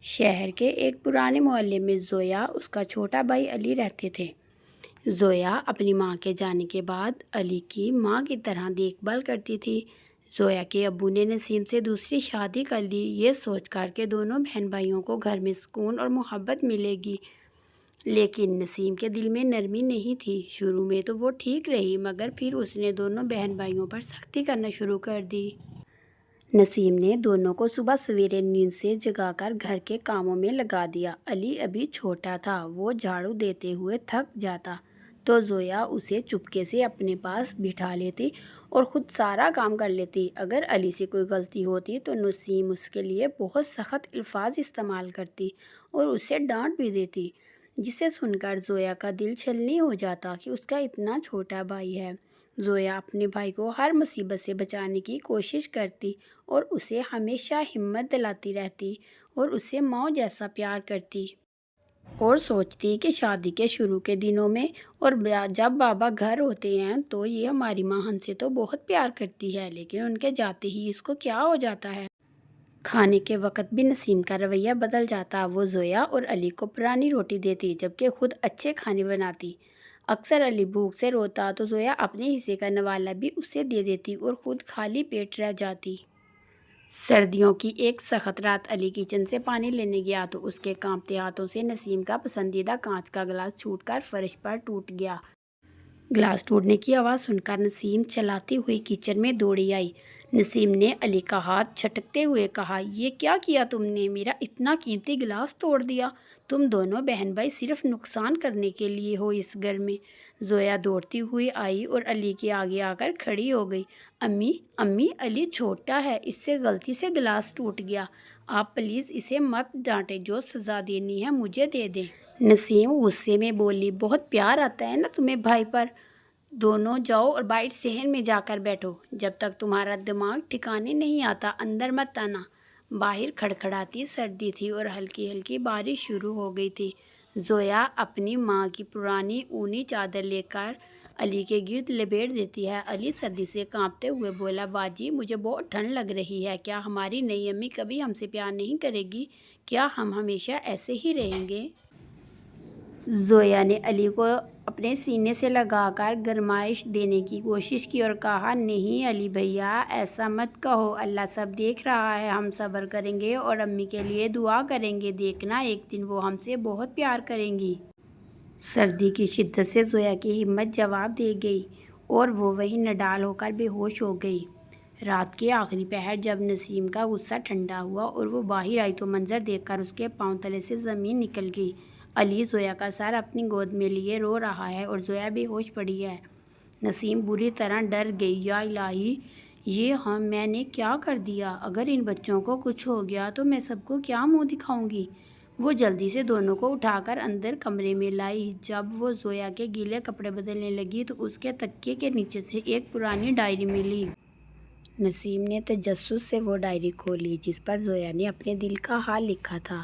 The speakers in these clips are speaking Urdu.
شہر کے ایک پرانے محلے میں زویا اس کا چھوٹا بھائی علی رہتے تھے۔ زویا اپنی ماں کے جانے کے بعد علی کی ماں کی طرح دیکھ بھال کرتی تھی۔ زویا کے ابو نے نسیم سے دوسری شادی کر لی، یہ سوچ کر کہ دونوں بہن بھائیوں کو گھر میں سکون اور محبت ملے گی۔ لیکن نسیم کے دل میں نرمی نہیں تھی۔ شروع میں تو وہ ٹھیک رہی، مگر پھر اس نے دونوں بہن بھائیوں پر سختی کرنا شروع کر دی۔ نسیم نے دونوں کو صبح سویرے نیند سے جگا کر گھر کے کاموں میں لگا دیا۔ علی ابھی چھوٹا تھا، وہ جھاڑو دیتے ہوئے تھک جاتا تو زویا اسے چپکے سے اپنے پاس بٹھا لیتی اور خود سارا کام کر لیتی۔ اگر علی سے کوئی غلطی ہوتی تو نسیم اس کے لیے بہت سخت الفاظ استعمال کرتی اور اسے ڈانٹ بھی دیتی، جسے سن کر زویا کا دل چھلنی ہو جاتا کہ اس کا اتنا چھوٹا بھائی ہے۔ زویا اپنے بھائی کو ہر مصیبت سے بچانے کی کوشش کرتی اور اسے ہمیشہ ہمت دلاتی رہتی اور اسے ماں جیسا پیار کرتی اور سوچتی کہ شادی کے شروع کے دنوں میں اور جب بابا گھر ہوتے ہیں تو یہ ہماری ماں ہم سے تو بہت پیار کرتی ہے، لیکن ان کے جاتے ہی اس کو کیا ہو جاتا ہے۔ کھانے کے وقت بھی نسیم کا رویہ بدل جاتا، وہ زویا اور علی کو پرانی روٹی دیتی جبکہ خود اچھے کھانے بناتی۔ اکثر علی بھوک سے روتا تو زویا اپنے حصے کا نوالا بھی اسے دے دیتی اور خود خالی پیٹ رہ جاتی۔ سردیوں کی ایک سخت رات علی کچن سے پانی لینے گیا تو اس کے کانپتے ہاتھوں سے نسیم کا پسندیدہ کانچ کا گلاس چھوٹ کر فرش پر ٹوٹ گیا۔ گلاس ٹوٹنے کی آواز سن کر نسیم چلاتی ہوئی کچن میں دوڑی آئی۔ نسیم نے علی کا ہاتھ جھٹکتے ہوئے کہا، یہ کیا کیا تم نے؟ میرا اتنا قیمتی گلاس توڑ دیا۔ تم دونوں بہن بھائی صرف نقصان کرنے کے لیے ہو اس گھر میں۔ زویا دوڑتی ہوئی آئی اور علی کے آگے آ کر کھڑی ہو گئی۔ امی امی، علی چھوٹا ہے، اس سے غلطی سے گلاس ٹوٹ گیا، آپ پلیز اسے مت ڈانٹیں، جو سزا دینی ہے مجھے دے دیں۔ نسیم غصے میں بولی، بہت پیار آتا ہے نا تمہیں بھائی پر؟ دونوں جاؤ اور بائٹ صحن میں جا کر بیٹھو، جب تک تمہارا دماغ ٹھکانے نہیں آتا اندر مت آنا۔ باہر کھڑکھڑاتی سردی تھی اور ہلکی ہلکی بارش شروع ہو گئی تھی۔ زویا اپنی ماں کی پرانی اونی چادر لے کر علی کے گرد لپیٹ دیتی ہے۔ علی سردی سے کانپتے ہوئے بولا، باجی مجھے بہت ٹھنڈ لگ رہی ہے، کیا ہماری نئی امی کبھی ہم سے پیار نہیں کرے گی؟ کیا ہم ہمیشہ ایسے ہی رہیں گے؟ زویا نے علی کو اپنے سینے سے لگا کر گرمائش دینے کی کوشش کی اور کہا، نہیں علی بھیا، ایسا مت کہو، اللہ سب دیکھ رہا ہے، ہم صبر کریں گے اور امی کے لیے دعا کریں گے، دیکھنا ایک دن وہ ہم سے بہت پیار کریں گی۔ سردی کی شدت سے زویا کی ہمت جواب دے گئی اور وہ وہیں نڈال ہو کر بے ہوش ہو گئی۔ رات کے آخری پہر جب نسیم کا غصہ ٹھنڈا ہوا اور وہ باہر آئی تو منظر دیکھ کر اس کے پاؤں تلے سے زمین نکل گئی۔ علی زویا کا سر اپنی گود میں لیے رو رہا ہے اور زویا بے ہوش پڑی ہے۔ نسیم بری طرح ڈر گئی، یا الہی، یہ میں نے کیا کر دیا؟ اگر ان بچوں کو کچھ ہو گیا تو میں سب کو کیا منہ دکھاؤں گی؟ وہ جلدی سے دونوں کو اٹھا کر اندر کمرے میں لائی۔ جب وہ زویا کے گیلے کپڑے بدلنے لگی تو اس کے تکیے کے نیچے سے ایک پرانی ڈائری ملی۔ نسیم نے تجسس سے وہ ڈائری کھولی جس پر زویا نے اپنے دل کا حال لکھا تھا۔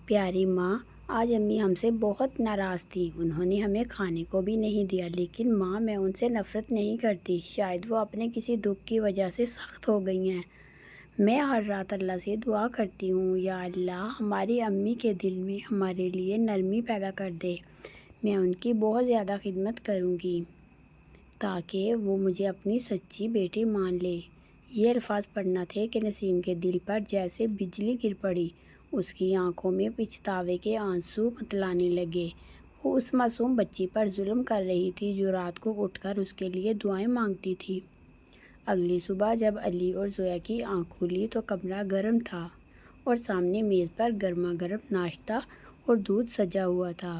پیاری ماں، آج امی ہم سے بہت ناراض تھیں، انہوں نے ہمیں کھانے کو بھی نہیں دیا، لیکن ماں میں ان سے نفرت نہیں کرتی، شاید وہ اپنے کسی دکھ کی وجہ سے سخت ہو گئی ہیں۔ میں ہر رات اللہ سے دعا کرتی ہوں، یا اللہ ہماری امی کے دل میں ہمارے لیے نرمی پیدا کر دے، میں ان کی بہت زیادہ خدمت کروں گی تاکہ وہ مجھے اپنی سچی بیٹی مان لے۔ یہ الفاظ پڑھنا تھے کہ نسیم کے دل پر جیسے بجلی گر پڑی، اس کی آنکھوں میں پچھتاوے کے آنسو متلانے لگے۔ وہ اس معصوم بچی پر ظلم کر رہی تھی جو رات کو اٹھ کر اس کے لیے دعائیں مانگتی تھی۔ اگلی صبح جب علی اور زویا کی آنکھ کھلی تو کمرہ گرم تھا اور سامنے میز پر گرما گرم ناشتہ اور دودھ سجا ہوا تھا۔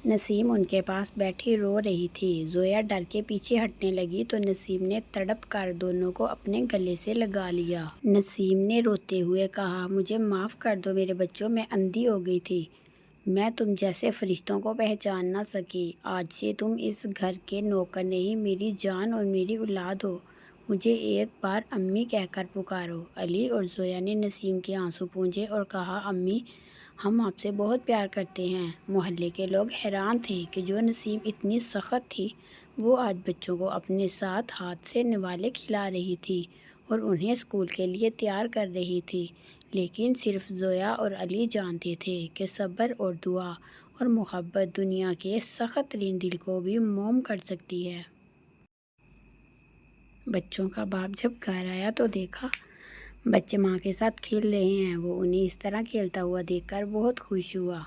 نسیم ان کے پاس بیٹھی رو رہی تھی۔ زویا ڈر کے پیچھے ہٹنے لگی تو نسیم نے تڑپ کر دونوں کو اپنے گلے سے لگا لیا۔ نسیم نے روتے ہوئے کہا، مجھے معاف کر دو میرے بچوں، میں اندھی ہو گئی تھی، میں تم جیسے فرشتوں کو پہچان نہ سکی، آج سے تم اس گھر کے نوکر نہیں، میری جان اور میری اولاد ہو، مجھے ایک بار امی کہہ کر پکارو۔ علی اور زویا نے نسیم کے آنسو پونچھے اور کہا، امی ہم آپ سے بہت پیار کرتے ہیں۔ محلے کے لوگ حیران تھے کہ جو نسیم اتنی سخت تھی وہ آج بچوں کو اپنے ساتھ ہاتھ سے نوالے کھلا رہی تھی اور انہیں اسکول کے لیے تیار کر رہی تھی، لیکن صرف زویا اور علی جانتے تھے کہ صبر اور دعا اور محبت دنیا کے سخت ترین دل کو بھی موم کر سکتی ہے۔ بچوں کا باپ جب گھر آیا تو دیکھا بچے ماں کے ساتھ کھیل رہے ہیں۔ وہ انہیں اس طرح کھیلتا ہوا دیکھ کر بہت خوش ہوا۔